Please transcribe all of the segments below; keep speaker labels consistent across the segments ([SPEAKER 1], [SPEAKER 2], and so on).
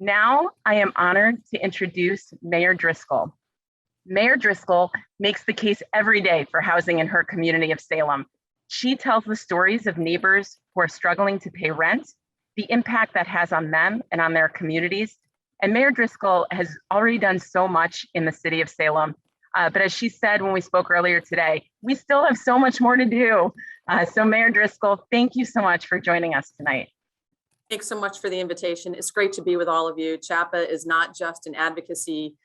[SPEAKER 1] Now I am honored to introduce Mayor Driscoll. Mayor Driscoll makes the case every day for housing in her community of Salem. She tells the stories of neighbors who are struggling to pay rent, the impact that has on them and on their communities. And Mayor Driscoll has already done so much in the city of Salem. But as she said when we spoke earlier today, we still have so much more to do. So Mayor Driscoll, thank you so much for joining us tonight.
[SPEAKER 2] Thanks so much for the invitation. It's great to be with all of you. CHAPA is not just an advocacy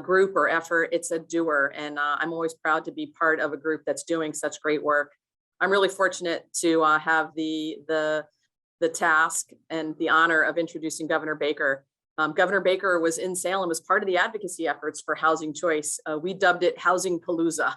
[SPEAKER 2] group or effort, it's a doer. And I'm always proud to be part of a group that's doing such great work. I'm really fortunate to have the task and the honor of introducing Governor Baker. Governor Baker was in Salem as part of the advocacy efforts for housing choice. We dubbed it Housing Palooza.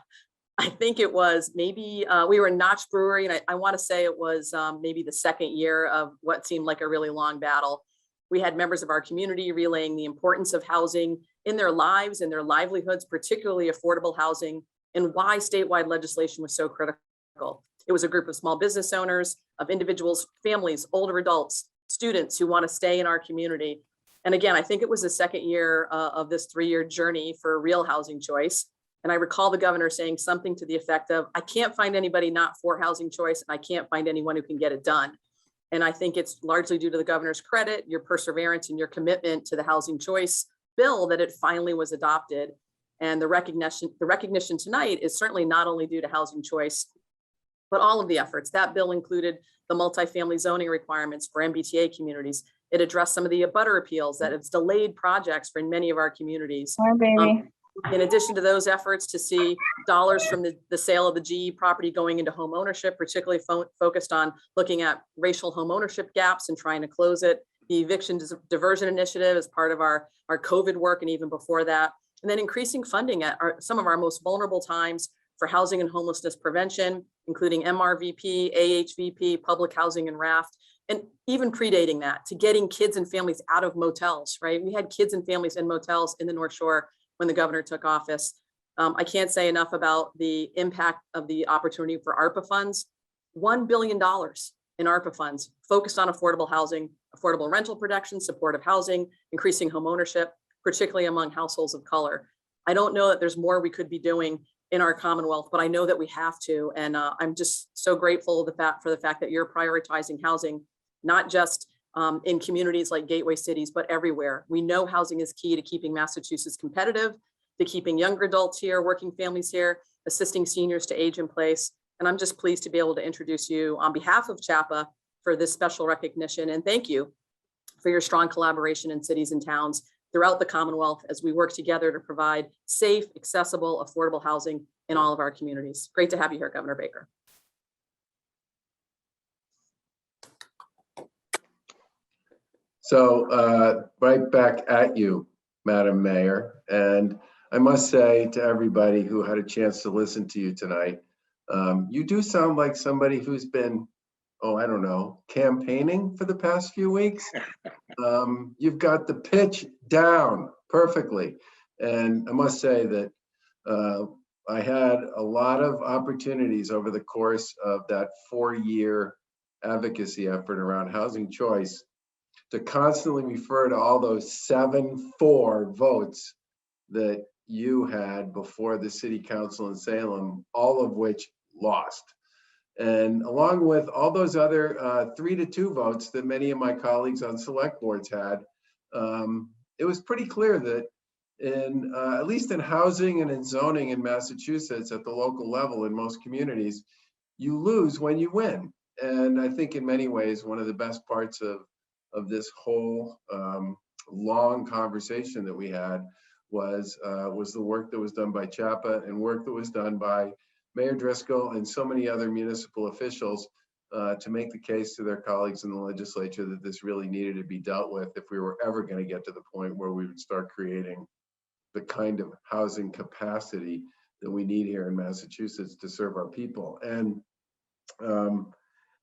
[SPEAKER 2] I think it was maybe, we were in Notch Brewery, and I want to say it was maybe the second year of what seemed like a really long battle. We had members of our community relaying the importance of housing in their lives and their livelihoods, particularly affordable housing, and why statewide legislation was so critical. It was a group of small business owners, of individuals, families, older adults, students who want to stay in our community. And again, I think it was the second year of this 3-year journey for real housing choice. And I recall the governor saying something to the effect of, I can't find anybody not for housing choice, and I can't find anyone who can get it done. And I think it's largely due to the governor's credit, your perseverance, and your commitment to the housing choice bill that it finally was adopted. And the recognition tonight is certainly not only due to housing choice, but all of the efforts. That bill included the multifamily zoning requirements for MBTA communities. It addressed some of the abutter appeals that have delayed projects for many of our communities.
[SPEAKER 1] Hi, baby.
[SPEAKER 2] In addition to those efforts to see dollars from the sale of the GE property going into home ownership, particularly focused on looking at racial home ownership gaps and trying to close it. The eviction diversion initiative as part of our COVID work, and even before that. And then increasing funding at some of our most vulnerable times for housing and homelessness prevention, including MRVP, AHVP, public housing and RAFT, and even predating that to getting kids and families out of motels, right? We had kids and families in motels in the North Shore when the governor took office. I can't say enough about the impact of the opportunity for ARPA funds. $1 billion in ARPA funds focused on affordable housing, affordable rental protection, supportive housing, increasing home ownership, particularly among households of color. I don't know that there's more we could be doing in our Commonwealth, but I know that we have to. And I'm just so grateful for the fact that you're prioritizing housing, not just in communities like gateway cities, but everywhere. We know housing is key to keeping Massachusetts competitive, to keeping younger adults here, working families here, assisting seniors to age in place. And I'm just pleased to be able to introduce you on behalf of CHAPA for this special recognition. And thank you for your strong collaboration in cities and towns throughout the Commonwealth as we work together to provide safe, accessible, affordable housing in all of our communities. Great to have you here, Governor Baker.
[SPEAKER 3] So right back at you, Madam Mayor. And I must say to everybody who had a chance to listen to you tonight, you do sound like somebody who's been, I don't know, campaigning for the past few weeks. You've got the pitch down perfectly. And I must say that I had a lot of opportunities over the course of that 4-year advocacy effort around housing choice to constantly refer to all those 7-4 votes that you had before the city council in Salem, all of which lost. And along with all those other 3-2 votes that many of my colleagues on select boards had, it was pretty clear that in at least in housing and in zoning in Massachusetts at the local level in most communities, you lose when you win. And I think in many ways, one of the best parts of this whole long conversation that we had was the work that was done by CHAPA and work that was done by Mayor Driscoll and so many other municipal officials to make the case to their colleagues in the legislature that this really needed to be dealt with if we were ever going to get to the point where we would start creating the kind of housing capacity that we need here in Massachusetts to serve our people. And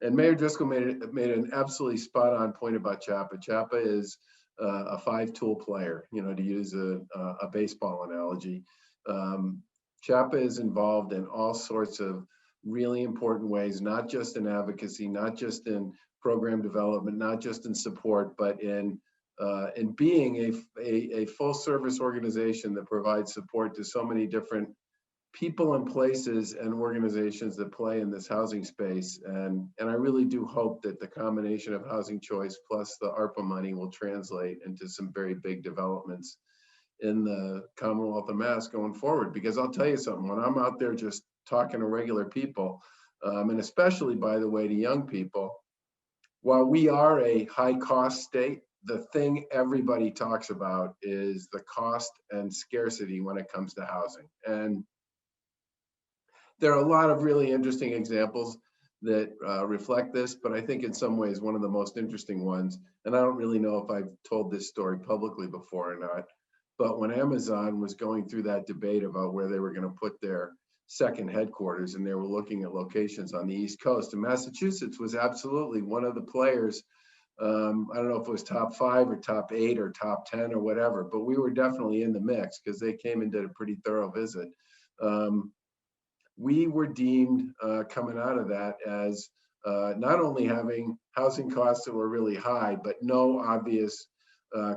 [SPEAKER 3] Mayor Driscoll made an absolutely spot on point about CHAPA. CHAPA is a 5-tool player, to use a baseball analogy. CHAPA is involved in all sorts of really important ways, not just in advocacy, not just in program development, not just in support, but in in being a full service organization that provides support to so many different people and places and organizations that play in this housing space. And I really do hope that the combination of Housing Choice plus the ARPA money will translate into some very big developments in the Commonwealth of Mass going forward. Because I'll tell you something, when I'm out there just talking to regular people, and especially, by the way, to young people, while we are a high cost state, the thing everybody talks about is the cost and scarcity when it comes to housing. And there are a lot of really interesting examples that reflect this, but I think in some ways one of the most interesting ones, and I don't really know if I've told this story publicly before or not, but when Amazon was going through that debate about where they were going to put their second headquarters, and they were looking at locations on the East Coast, and Massachusetts was absolutely one of the players. I don't know if it was top 5 or top 8 or top 10 or whatever, but we were definitely in the mix because they came and did a pretty thorough visit. We were deemed coming out of that as not only having housing costs that were really high, but no obvious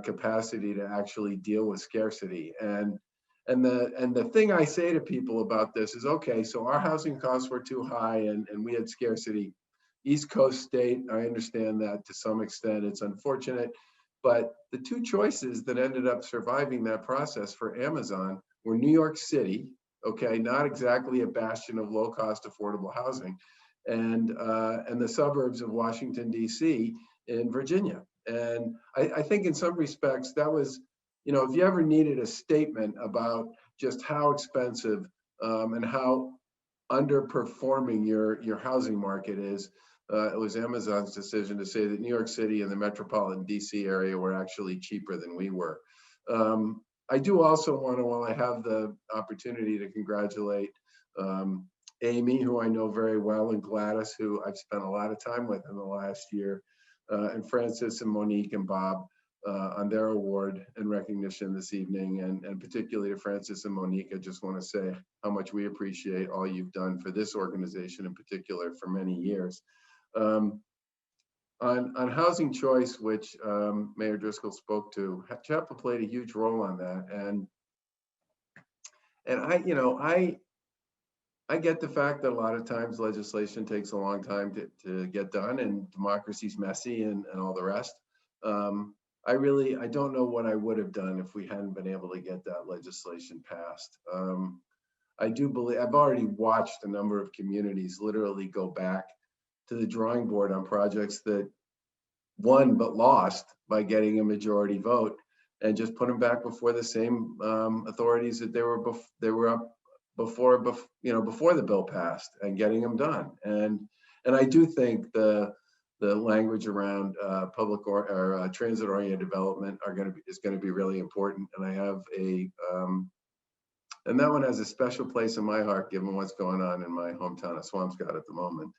[SPEAKER 3] capacity to actually deal with scarcity. And the thing I say to people about this is, okay, so our housing costs were too high and we had scarcity. East Coast state, I understand that to some extent. It's unfortunate, but the two choices that ended up surviving that process for Amazon were New York City, okay, not exactly a bastion of low-cost affordable housing, and the suburbs of Washington, D.C. in Virginia. And I think in some respects that was, you know, if you ever needed a statement about just how expensive and how underperforming your housing market is, it was Amazon's decision to say that New York City and the metropolitan DC area were actually cheaper than we were. I do also want to, while I have the opportunity, to congratulate Amy, who I know very well, and Gladys, who I've spent a lot of time with in the last year, and Francis and Monique and Bob on their award and recognition this evening. And particularly to Francis and Monique, I just want to say how much we appreciate all you've done for this organization in particular for many years. On Housing Choice, which Mayor Driscoll spoke to, CHAPA played a huge role on that. And I get the fact that a lot of times legislation takes a long time to get done, and democracy's messy and all the rest. I don't know what I would have done if we hadn't been able to get that legislation passed. I do believe, I've already watched a number of communities literally go back to the drawing board on projects that won but lost by getting a majority vote, and just put them back before the same authorities that they were up before the bill passed, and getting them done. And I do think the language around public or transit-oriented development is going to be really important. And I have and that one has a special place in my heart, given what's going on in my hometown of Swampscott at the moment.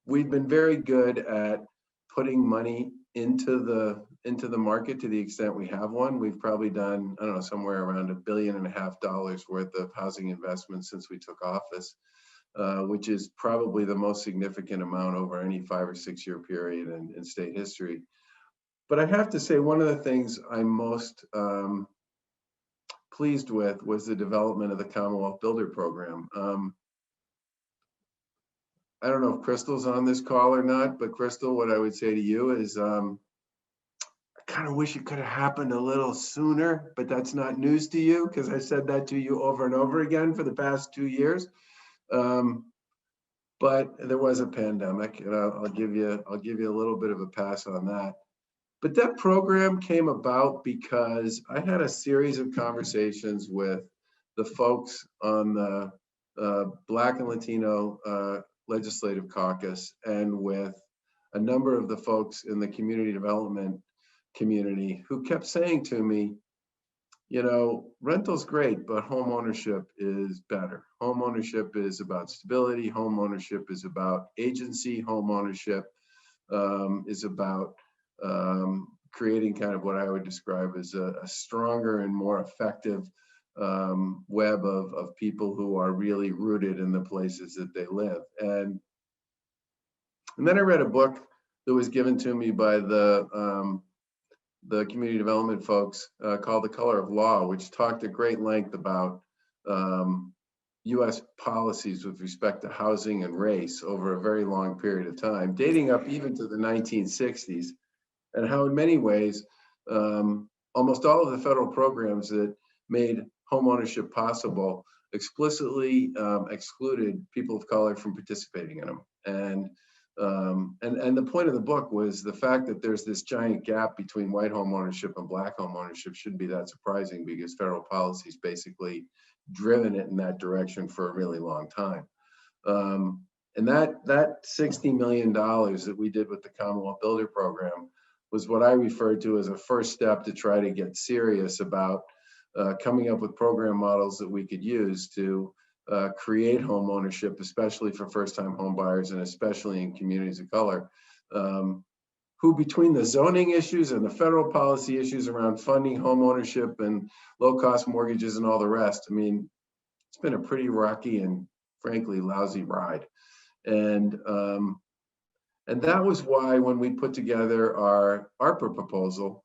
[SPEAKER 3] We've been very good at putting money into the market to the extent we have one. We've probably done, I don't know, somewhere around $1.5 billion worth of housing investments since we took office, which is probably the most significant amount over any 5 or 6 year period in state history. But I have to say, one of the things I'm most pleased with was the development of the Commonwealth Builder Program. I don't know if Crystal's on this call or not, but Crystal, what I would say to you is I kind of wish it could have happened a little sooner, but that's not news to you because I said that to you over and over again for the past 2 years. But there was a pandemic, and I'll give you a little bit of a pass on that. But that program came about because I had a series of conversations with the folks on the Black and Latino Legislative Caucus, and with a number of the folks in the community development community who kept saying to me, you know, rental's great, but home ownership is better. Home ownership is about stability. Home ownership is about agency. Home ownership is about creating kind of what I would describe as a stronger and more effective web of people who are really rooted in the places that they live. And then I read a book that was given to me by the community development folks called The Color of Law, which talked at great length about U.S. policies with respect to housing and race over a very long period of time, dating up even to the 1960s, and how in many ways, almost all of the federal programs that made homeownership possible explicitly excluded people of color from participating in them. And the point of the book was the fact that there's this giant gap between white homeownership and black homeownership shouldn't be that surprising, because federal policy's basically driven it in that direction for a really long time. And that $60 million that we did with the Commonwealth Builder Program was what I referred to as a first step to try to get serious about coming up with program models that we could use to create home ownership, especially for first-time home buyers and especially in communities of color, who between the zoning issues and the federal policy issues around funding home ownership and low-cost mortgages and all the rest, I mean, it's been a pretty rocky and frankly lousy ride. And that was why when we put together our ARPA proposal,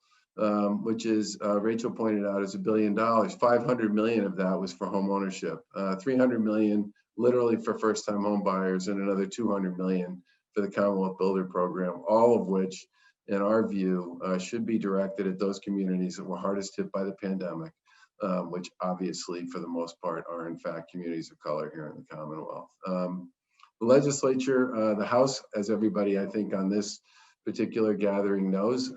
[SPEAKER 3] which is Rachel pointed out is $1 billion. 500 million of that was for home ownership, 300 million literally for first-time home buyers, and another 200 million for the Commonwealth Builder Program, all of which, in our view, should be directed at those communities that were hardest hit by the pandemic, which obviously, for the most part, are in fact communities of color here in the Commonwealth. The legislature, the House, as everybody I think on this particular gathering knows,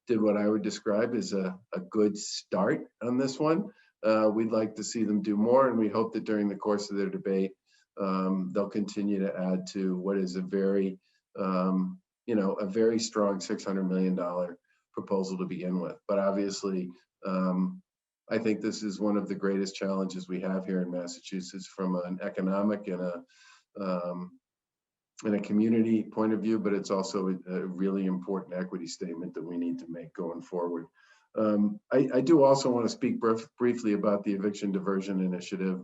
[SPEAKER 3] did what I would describe as a good start on this one. We'd like to see them do more, and we hope that during the course of their debate, they'll continue to add to what is a very, a very strong $600 million proposal to begin with. But obviously, I think this is one of the greatest challenges we have here in Massachusetts from an economic and a community point of view, but it's also a really important equity statement that we need to make going forward. I do also want to speak briefly about the eviction diversion initiative.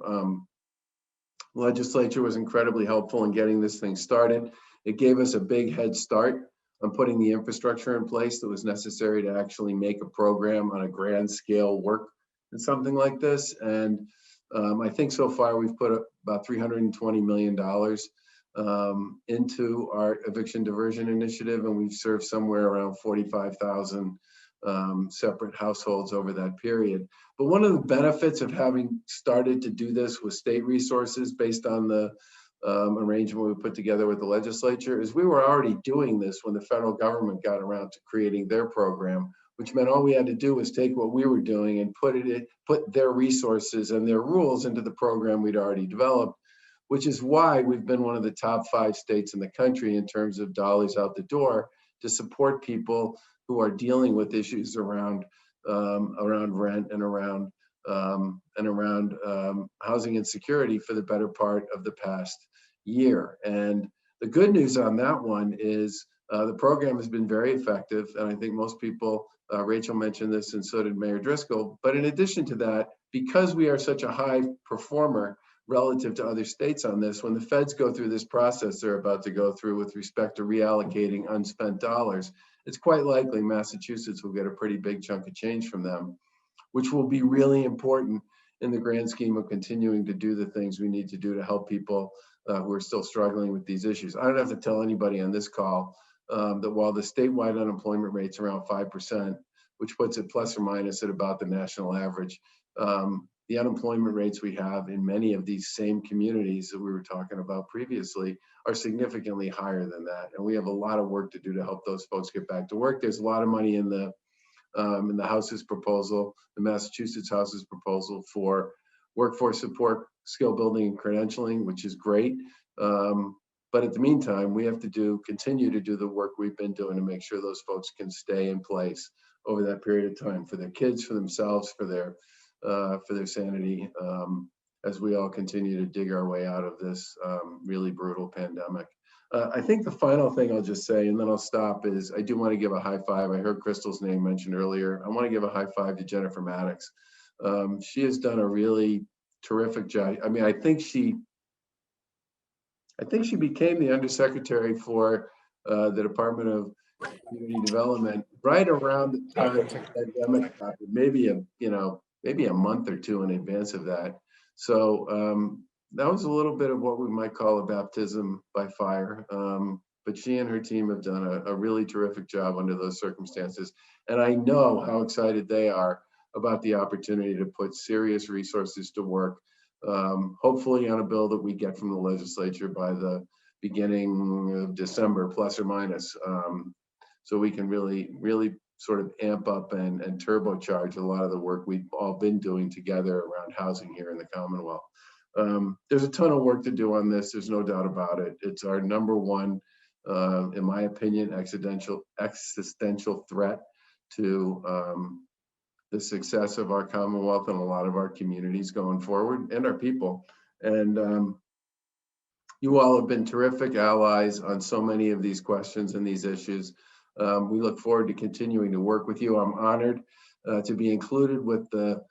[SPEAKER 3] The legislature was incredibly helpful in getting this thing started. It gave us a big head start on putting the infrastructure in place that was necessary to actually make a program on a grand scale work in something like this. And I think so far we've put about $320 million into our eviction diversion initiative, and we've served somewhere around 45,000 separate households over that period. But one of the benefits of having started to do this with state resources based on the arrangement we put together with the legislature is we were already doing this when the federal government got around to creating their program, which meant all we had to do was take what we were doing and put their resources and their rules into the program we'd already developed, which is why we've been one of the top 5 states in the country in terms of dollars out the door to support people who are dealing with issues around rent and around housing insecurity for the better part of the past year. And the good news on that one is the program has been very effective, and I think most people, Rachel mentioned this and so did Mayor Driscoll, but in addition to that, because we are such a high performer relative to other states on this, when the feds go through this process they're about to go through with respect to reallocating unspent dollars, it's quite likely Massachusetts will get a pretty big chunk of change from them, which will be really important in the grand scheme of continuing to do the things we need to do to help people who are still struggling with these issues. I don't have to tell anybody on this call that while the statewide unemployment rate's around 5%, which puts it plus or minus at about the national average, the unemployment rates we have in many of these same communities that we were talking about previously are significantly higher than that. And we have a lot of work to do to help those folks get back to work. There's a lot of money in the House's proposal, the Massachusetts House's proposal for workforce support, skill building and credentialing, which is great. But in the meantime, we have to continue to do the work we've been doing to make sure those folks can stay in place over that period of time for their kids, for themselves, for their sanity, as we all continue to dig our way out of this really brutal pandemic. I think the final thing I'll just say, and then I'll stop, is I do want to give a high five. I heard Crystal's name mentioned earlier. I want to give a high five to Jennifer Maddox. She has done a really terrific job. I mean, I think she became the undersecretary for the Department of Community Development right around the time the pandemic happened, maybe a month or two in advance of that. So that was a little bit of what we might call a baptism by fire. But she and her team have done a really terrific job under those circumstances. And I know how excited they are about the opportunity to put serious resources to work, hopefully on a bill that we get from the legislature by the beginning of December, plus or minus. So we can really sort of amp up and turbocharge a lot of the work we've all been doing together around housing here in the Commonwealth. There's a ton of work to do on this. There's no doubt about it. It's our number one, in my opinion, existential threat to the success of our Commonwealth and a lot of our communities going forward, and our people. And you all have been terrific allies on so many of these questions and these issues. We look forward to continuing to work with you. I'm honored to be included with the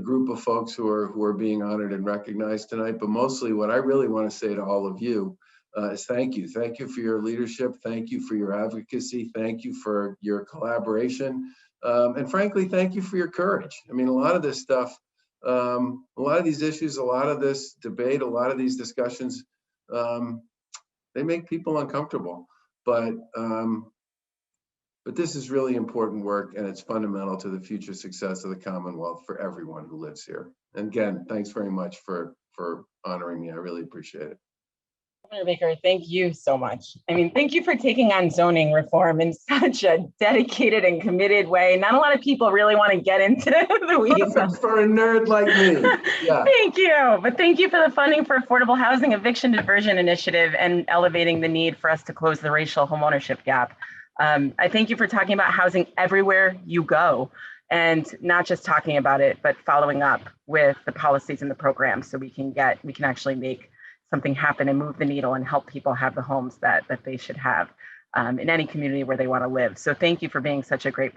[SPEAKER 3] group of folks who are being honored and recognized tonight. But mostly what I really want to say to all of you is thank you. Thank you for your leadership. Thank you for your advocacy. Thank you for your collaboration. And frankly, thank you for your courage. I mean, a lot of this stuff, a lot of these issues, a lot of this debate, a lot of these discussions, they make people uncomfortable. But this is really important work, and it's fundamental to the future success of the Commonwealth for everyone who lives here. And again, thanks very much for honoring me. I really appreciate it.
[SPEAKER 1] Governor Baker, thank you so much. I mean, thank you for taking on zoning reform in such a dedicated and committed way. Not a lot of people really want to get into the weeds.
[SPEAKER 3] For a nerd like me. Yeah.
[SPEAKER 1] Thank you. But thank you for the funding for affordable housing eviction diversion initiative and elevating the need for us to close the racial homeownership gap. I thank you for talking about housing everywhere you go, and not just talking about it, but following up with the policies and the programs so we can actually make something happen and move the needle and help people have the homes that they should have in any community where they want to live. So thank you for being such a great